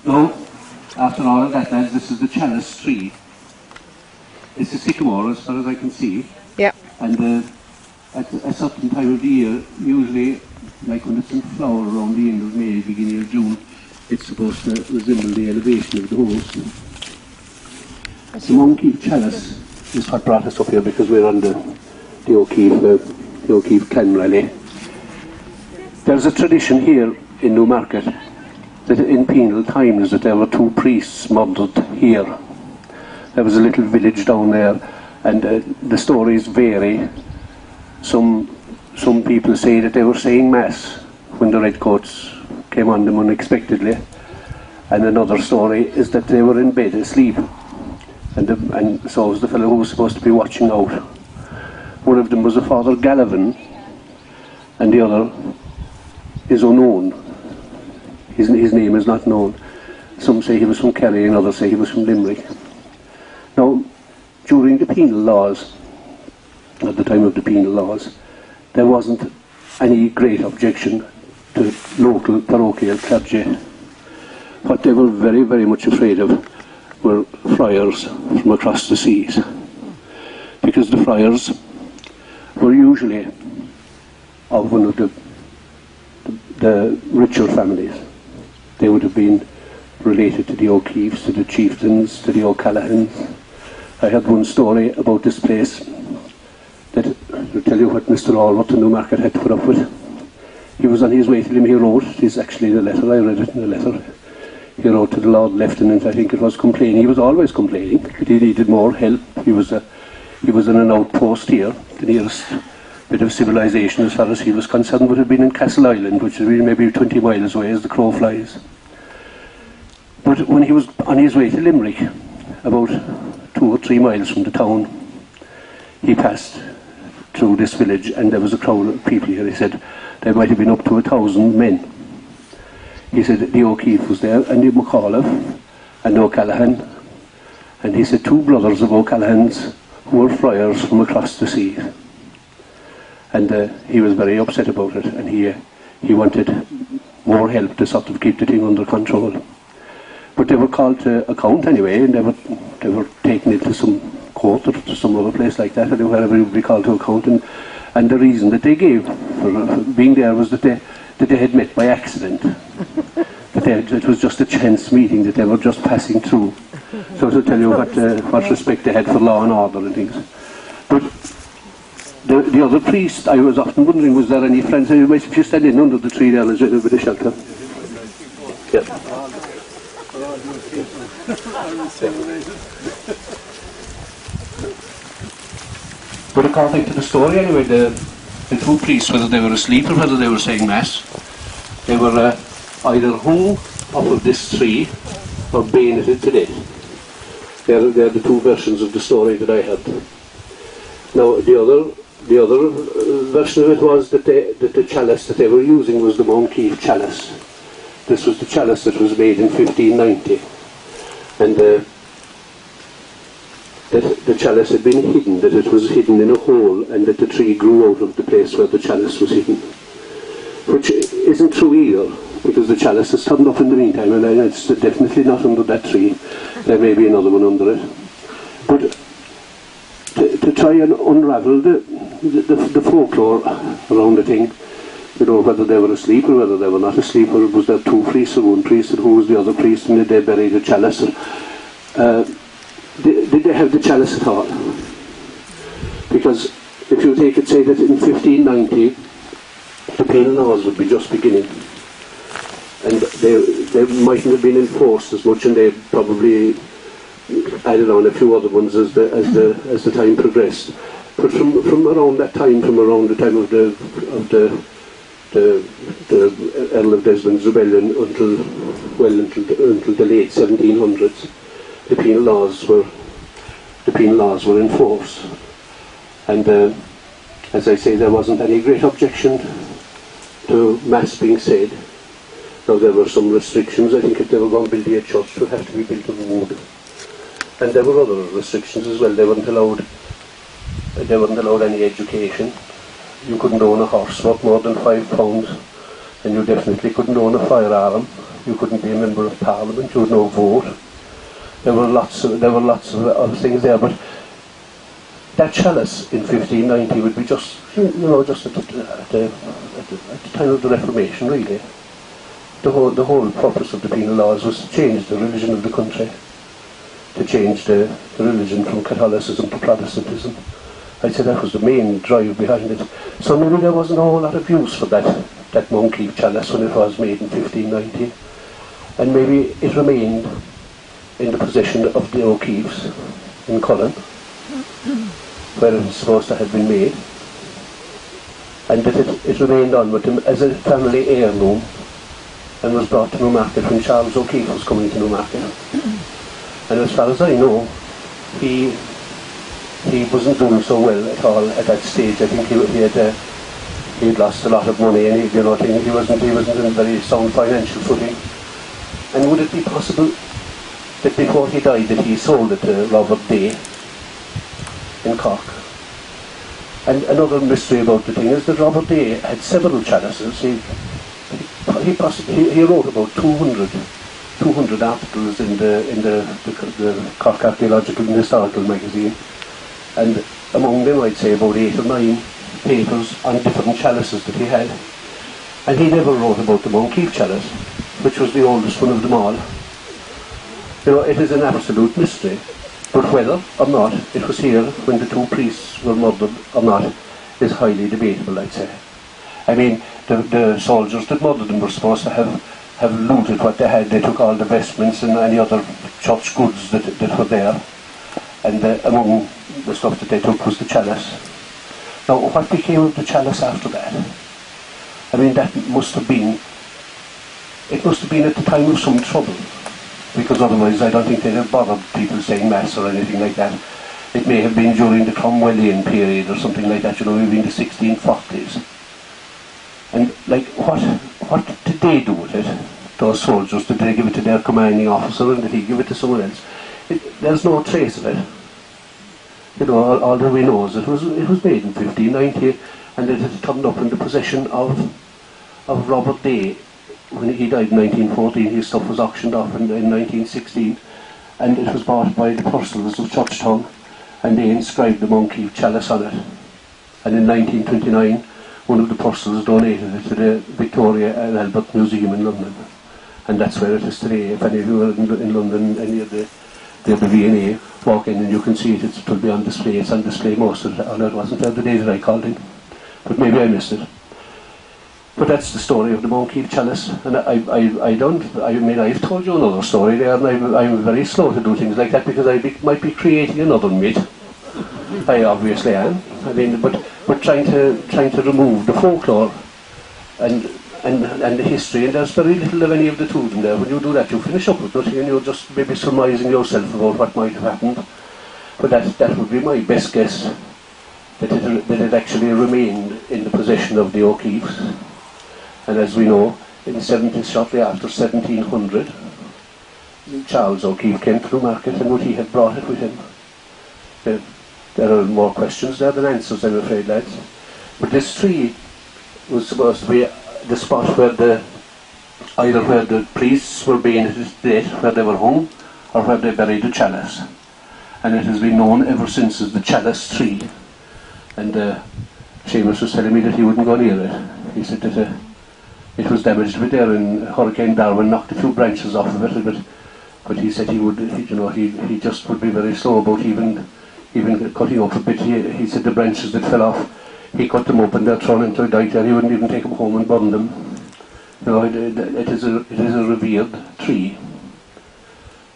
No, after all of that, lads, this is the Chalice Tree. It's a sycamore as far as I can see. Yeah. And at a certain time of the year, usually like when it's in flower around the end of May, beginning of June, it's supposed to resemble the elevation of the host. The Monkeef Chalice is what brought us up here, because we're on the O'Keefe Clan Rally. There's a tradition here in Newmarket that in penal times that there were 2 priests murdered here. There was a little village down there, and the stories vary. Some people say that they were saying mass when the redcoats came on them unexpectedly, and another story is that they were in bed asleep, and so was the fellow who was supposed to be watching out. One of them was a Father Gallivan, and the other is unknown. His name is not known. Some say he was from Kerry and others say he was from Limerick. Now, during the penal laws, at the time of the penal laws, there wasn't any great objection to local parochial clergy. What they were very, very much afraid of were friars from across the seas, because the friars were usually of one of the richer families. They would have been related to the O'Keefes, to the chieftains, to the O'Callaghan's. I had one story about this place that will tell you what Mr. Allworth in Newmarket had to put up with. He was on his way to him, he wrote, it is actually the letter, I read it in the letter. He wrote to the Lord Lieutenant, I think it was, complaining. He was always complaining, but he needed more help. He was in an outpost here. The nearest bit of civilization as far as he was concerned would have been in Castle Island, which would have been maybe 20 miles away as the crow flies. But when he was on his way to Limerick, about 2 or 3 miles from the town, he passed through this village, and there was a crowd of people here. He said there might have been up to 1,000 men. He said the O'Keefe was there, and the McAuliffe, and O'Callaghan, and he said 2 brothers of O'Callaghan's who were friars from across the sea. And he was very upset about it, and he wanted more help to sort of keep the thing under control. But they were called to account anyway, and they were taken into some court or to some other place like that, or wherever you would be called to account. And the reason that they gave for being there was that they had met by accident. That it was just a chance meeting, that they were just passing through. So to tell you what respect they had for law and order and things. But the other priest, I was often wondering, was there any friends? If you stand in under the tree there, there's a bit of shelter. Yeah. But according to the story anyway, the 2 priests, whether they were asleep or whether they were saying mass, they were either hung off of this tree or bayoneted to death. They're the 2 versions of the story that I had. Now the other version of it was that the chalice that they were using was the Monkeef Chalice. This was the chalice that was made in 1590, and that the chalice had been hidden, that it was hidden in a hole, and that the tree grew out of the place where the chalice was hidden. Which isn't true either, because the chalice has turned up in the meantime, and it's definitely not under that tree. There may be another one under it. But to try and unravel the folklore around the thing, you know, whether they were asleep or whether they were not asleep, or was there 2 priests or 1 priest, and who was the other priest, and did they bury the chalice? Did they have the chalice at all? Because if you take it, say that in 1590 the penal laws would be just beginning, and they mightn't have been enforced as much, and they probably added on a few other ones as the time progressed. But from around that time, from around the time of the Earl of Desmond's rebellion until the late 1700s, the penal laws were enforced, and as I say, there wasn't any great objection to mass being said. Now there were some restrictions. I think if they were going to build a church, it would have to be built of wood, and there were other restrictions as well. They weren't allowed any education. You couldn't own a horse worth more than £5, and you definitely couldn't own a firearm You couldn't be a member of Parliament. You had no vote. There were lots of things there, but that chalice in 1590 would be just, just at the time of the Reformation, really. The whole purpose of the penal laws was to change the religion of the country, to change the religion from Catholicism to Protestantism. I'd say that was the main drive behind it. So maybe there wasn't a whole lot of use for that Moncrief chalice when it was made in 1590. And maybe it remained in the possession of the O'Keeffes in Cullen, where it was supposed to have been made. And that it remained on with them as a family heirloom and was brought to Newmarket when Charles O'Keeffe was coming to Newmarket. And as far as I know, he wasn't doing so well at all at that stage. I think he had lost a lot of money, and he wasn't in a very sound financial footing. And would it be possible that before he died that he sold it to Robert Day in Cork? And another mystery about the thing is that Robert Day had several chalices. He wrote about 200 articles in the Cork Archaeological and Historical magazine, and among them I'd say about 8 or 9 papers on different chalices that he had. And he never wrote about the Moncrief chalice, which was the oldest one of them all. It is an absolute mystery, but whether or not it was here when the 2 priests were murdered or not is highly debatable, I'd say. I mean, the soldiers that murdered them were supposed to have looted what they had. They took all the vestments and any other church goods that were there, and among the stuff that they took was the chalice. Now, what became of the chalice after that? I mean, that must have been at the time of some trouble, because otherwise I don't think they'd have bothered people saying Mass or anything like that. It may have been during the Cromwellian period or something like that, maybe in the 1640s. And what did they do with it, those soldiers? Did they give it to their commanding officer, and did he give it to someone else? There's no trace of it. All that we know is it was made in 1590, and it had turned up in the possession of Robert Day. When he died in 1914, his stuff was auctioned off in 1916, and it was bought by the Purcells of Churchtown, and they inscribed the Moncrief chalice on it. And in 1929, one of the Purcells donated it to the Victoria and Albert Museum in London, and that's where it is today. If any of you are in London, any of the V&A, walk in and you can see it. It will be on display. It's on display most of it. Oh, no, it wasn't there the day that I called in, but maybe I missed it. But that's the story of the Moncrief chalice, and I've told you another story there, and I'm very slow to do things like that because I might be creating another myth. I obviously am. I mean, but trying to remove the folklore and the history, and there's very little of any of the two of them there. When you do that, you finish up with nothing, and you're just maybe surmising yourself about what might have happened. But that would be my best guess, that it actually remained in the possession of the O'Keeffes. And as we know, shortly after 1700, Charles O'Keeffe came to Newmarket, and he had brought it with him. There are more questions there than answers, I'm afraid, lads. But this tree was supposed to be the spot where either where the priests were being at his death, where they were hung, or where they buried the chalice. And it has been known ever since as the Chalice Tree. And Seamus was telling me that he wouldn't go near it. He said that it was damaged a bit there, and Hurricane Darwin knocked a few branches off of it, but he said he just would be very slow about even cutting up a bit. He said the branches that fell off, he cut them up and they're thrown into a dike there. He wouldn't even take them home and burn them. It is a revered tree,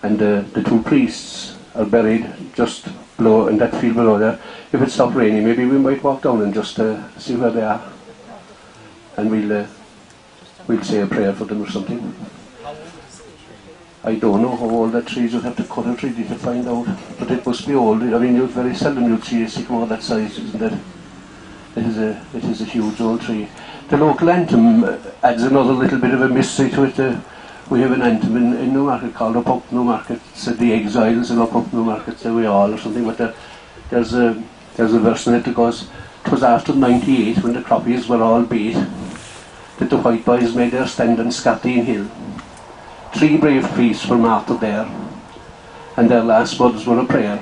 and the 2 priests are buried just below in that field below there. If it stopped raining, maybe we might walk down and just see where they are, and we'll say a prayer for them or something. I don't know how old that tree is. You'll have to cut it really to find out, but it must be old. I mean, very seldom you'd see a sycamore that size, isn't it? It is a huge old tree. The local anthem adds another little bit of a mystery to it. We have an anthem in Newmarket called Up Up Newmarket. Said the exiles, and Up Up Newmarket say we all, or something. But there's a verse in it that goes, "'Twas after '98 when the croppies were all bait, that the white boys made their stand on Scarteen Hill. 3 brave priests were martyred there, and their last words were a prayer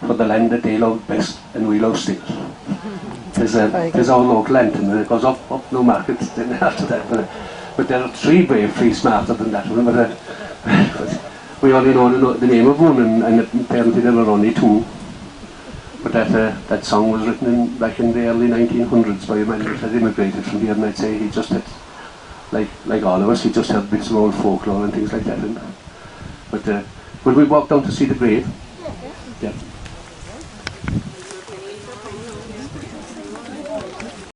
for the land that they loved best and we love still. There's our local anthem, and it goes up Newmarket then after that. But there are 3 brave priests martyred in that one, but we only know the name of one, and apparently there were only 2. But that song was written back in the early 1900s by a man that had immigrated from here, and I'd say he just had, like all of us, he just had bits of old folklore and things like that. But will we walk down to see the grave? Yeah.